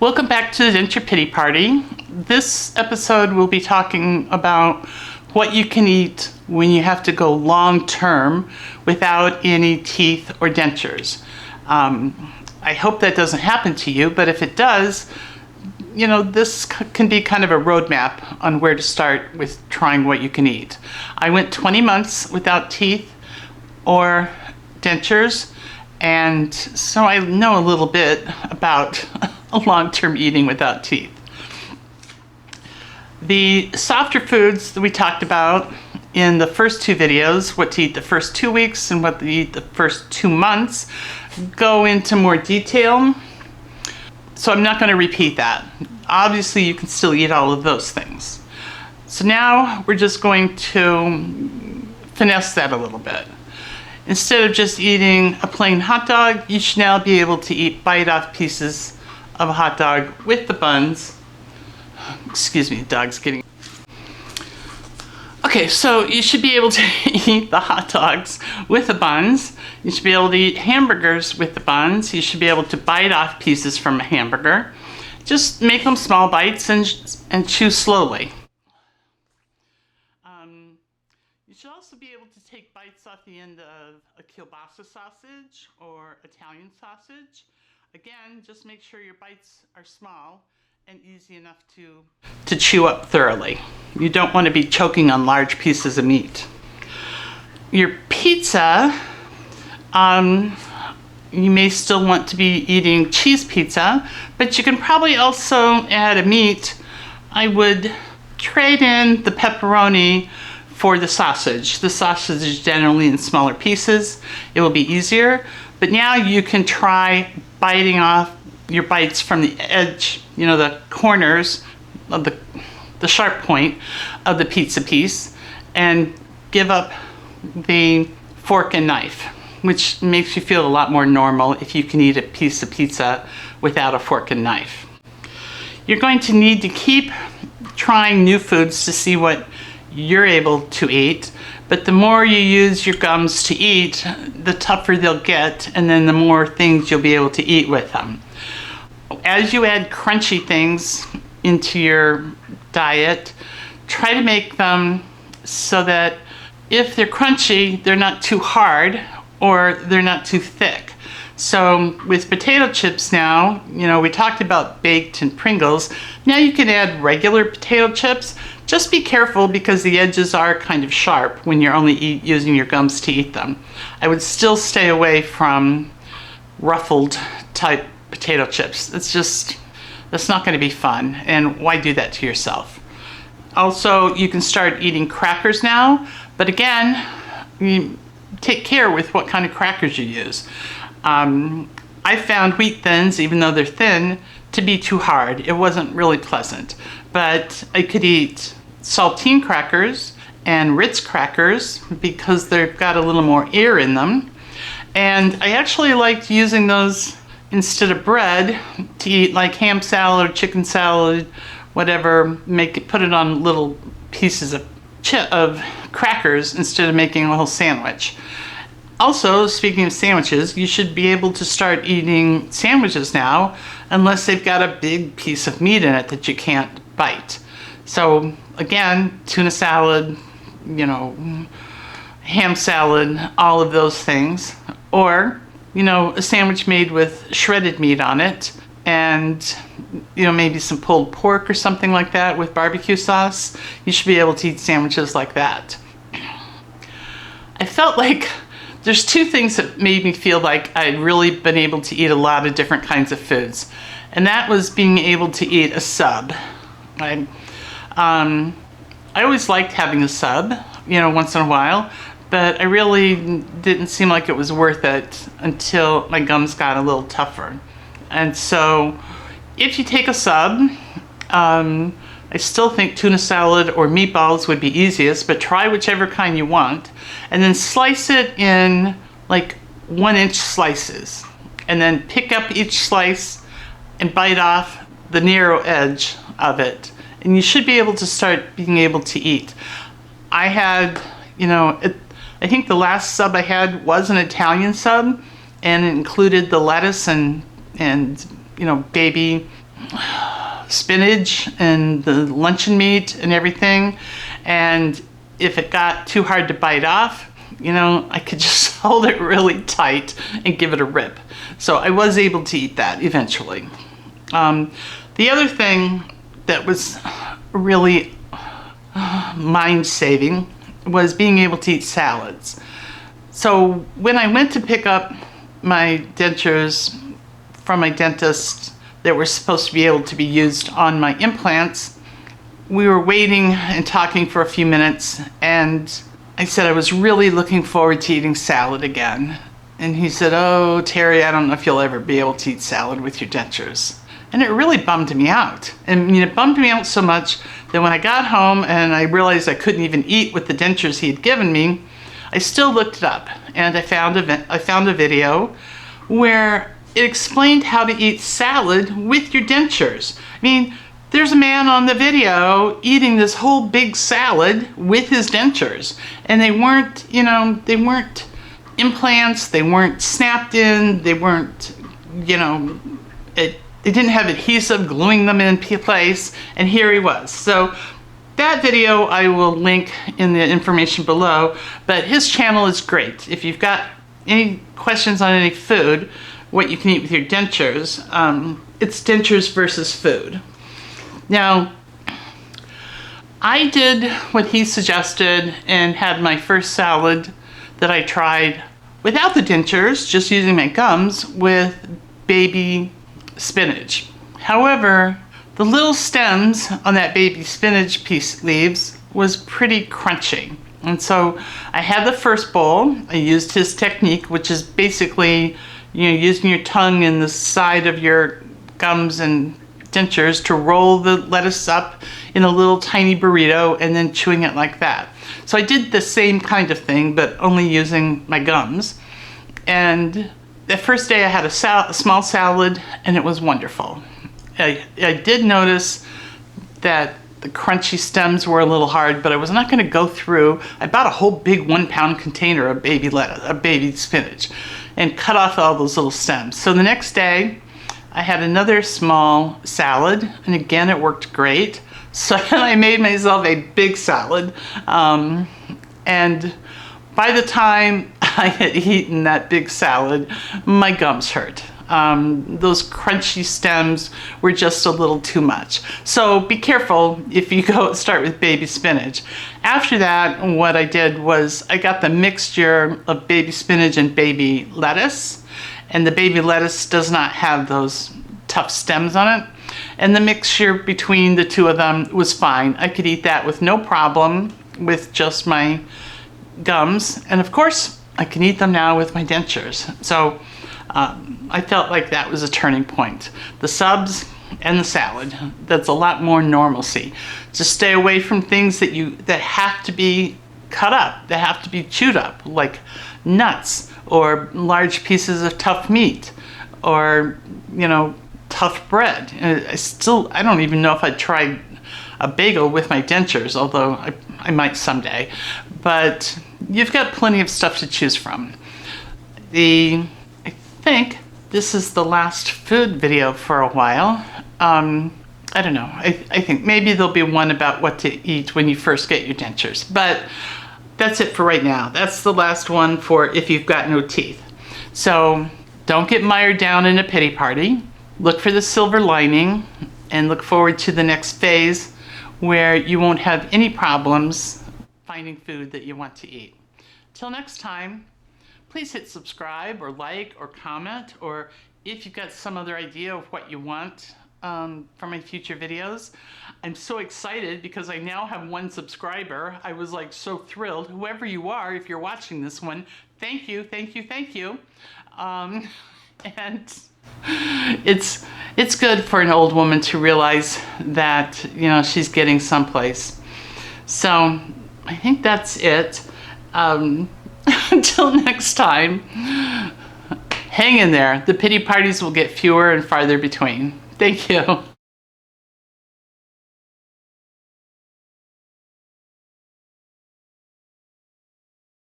Welcome back to the Denture Pity Party. This episode we'll be talking about what you can eat when you have to go long term without any teeth or dentures. I hope that doesn't happen to you, but if it does, you know, this can be kind of a roadmap on where to start with trying what you can eat. I went 20 months without teeth or dentures, and so I know a little bit about long-term eating without teeth. The softer foods that we talked about in the first two videos, what to eat the first 2 weeks and what to eat the first 2 months, go into more detail. So I'm not going to repeat that. Obviously, you can still eat all of those things. So now we're just going to finesse that a little bit. Instead of just eating a plain hot dog, you should now be able to eat bite-off pieces of a hot dog with the buns. Excuse me, the dog's getting... Okay, so you should be able to eat the hot dogs with the buns. You should be able to eat hamburgers with the buns. You should be able to bite off pieces from a hamburger. Just make them small bites and chew slowly. You should also be able to take bites off the end of a kielbasa sausage or Italian sausage. Again, just make sure your bites are small and easy enough to chew up thoroughly. You don't want to be choking on large pieces of meat. Your pizza, you may still want to be eating cheese pizza, but you can probably also add a meat. I would trade in the pepperoni for the sausage. The sausage is generally in smaller pieces. It will be easier, but now you can try biting off your bites from the edge, you know, the corners of the sharp point of the pizza piece, and give up the fork and knife, which makes you feel a lot more normal if you can eat a piece of pizza without a fork and knife. You're going to need to keep trying new foods to see what you're able to eat, but the more you use your gums to eat, the tougher they'll get, and then the more things you'll be able to eat with them. As you add crunchy things into your diet, try to make them so that if they're crunchy, they're not too hard or they're not too thick. So with potato chips now, you know, we talked about baked and Pringles. Now you can add regular potato chips. Just be careful because the edges are kind of sharp when you're only using your gums to eat them. I would still stay away from ruffled type potato chips. That's not going to be fun, and why do that to yourself? Also, you can start eating crackers now, but again, you take care with what kind of crackers you use. I found wheat thins, even though they're thin, to be too hard. It wasn't really pleasant, but I could eat saltine crackers and Ritz crackers because they've got a little more air in them, and I actually liked using those instead of bread to eat like ham salad or chicken salad, whatever. Put it on little pieces of crackers instead of making a whole sandwich. Also, speaking of sandwiches, you should be able to start eating sandwiches now unless they've got a big piece of meat in it that you can't bite. So again, tuna salad, you know, ham salad, all of those things. Or, you know, a sandwich made with shredded meat on it and, you know, maybe some pulled pork or something like that with barbecue sauce. You should be able to eat sandwiches like that. I felt like there's two things that made me feel like I'd really been able to eat a lot of different kinds of foods. And that was being able to eat a sub. I always liked having a sub, you know, once in a while, but I really didn't seem like it was worth it until my gums got a little tougher. And so if you take a sub, I still think tuna salad or meatballs would be easiest, but try whichever kind you want. And then slice it in like 1-inch slices. And then pick up each slice and bite off the narrow edge of it. And you should be able to start being able to eat. I had, you know, I think the last sub I had was an Italian sub, and it included the lettuce and you know, baby spinach and the luncheon meat and everything. And if it got too hard to bite off, you know, I could just hold it really tight and give it a rip. So I was able to eat that eventually. The other thing that was really mind-saving was being able to eat salads. So when I went to pick up my dentures from my dentist that were supposed to be able to be used on my implants, we were waiting and talking for a few minutes, and I said I was really looking forward to eating salad again. And he said, "Oh, Terry, I don't know if you'll ever be able to eat salad with your dentures." And it really bummed me out. And it bummed me out so much that when I got home and I realized I couldn't even eat with the dentures he had given me, I still looked it up, and I found a video where it explained how to eat salad with your dentures. I mean, there's a man on the video eating this whole big salad with his dentures, and they weren't, you know, they weren't implants, they weren't snapped in, they weren't, you know, they didn't have adhesive gluing them in place, and here he was. So that video I will link in the information below, but his channel is great. If you've got any questions on any food, what you can eat with your dentures, it's dentures versus food. Now, I did what he suggested and had my first salad that I tried without the dentures, just using my gums, with baby spinach. However, the little stems on that baby spinach piece leaves was pretty crunchy. And so I had the first bowl. I used his technique, which is basically, you know, using your tongue in the side of your gums and dentures to roll the lettuce up in a little tiny burrito and then chewing it like that. So I did the same kind of thing, but only using my gums. And the first day I had a small salad, and it was wonderful. I did notice that the crunchy stems were a little hard, but I was not going to go through. I bought a whole big 1-pound container of baby lettuce, baby spinach, and cut off all those little stems. So the next day, I had another small salad, and again, it worked great. So then I made myself a big salad, and by the time I had eaten that big salad, my gums hurt. Those crunchy stems were just a little too much. So be careful if you go start with baby spinach. After that, what I did was I got the mixture of baby spinach and baby lettuce, and the baby lettuce does not have those tough stems on it. And the mixture between the two of them was fine. I could eat that with no problem with just my gums. And of course, I can eat them now with my dentures. So I felt like that was a turning point. The subs and the salad, that's a lot more normalcy. Just stay away from things that have to be cut up, that have to be chewed up, like nuts or large pieces of tough meat or, you know, tough bread. I don't even know if I'd try a bagel with my dentures, although I might someday. But you've got plenty of stuff to choose from. I think this is the last food video for a while. I don't know. I think maybe there'll be one about what to eat when you first get your dentures. But that's it for right now. That's the last one for if you've got no teeth. So don't get mired down in a pity party. Look for the silver lining and look forward to the next phase where you won't have any problems finding food that you want to eat. Till next time, please hit subscribe or like or comment, or if you've got some other idea of what you want for my future videos. I'm so excited because I now have 1 subscriber. I was like so thrilled. Whoever you are, if you're watching this one, thank you, thank you, thank you. And it's good for an old woman to realize that, you know, she's getting someplace. So I think that's it. Until next time, hang in there. The pity parties will get fewer and farther between. Thank you.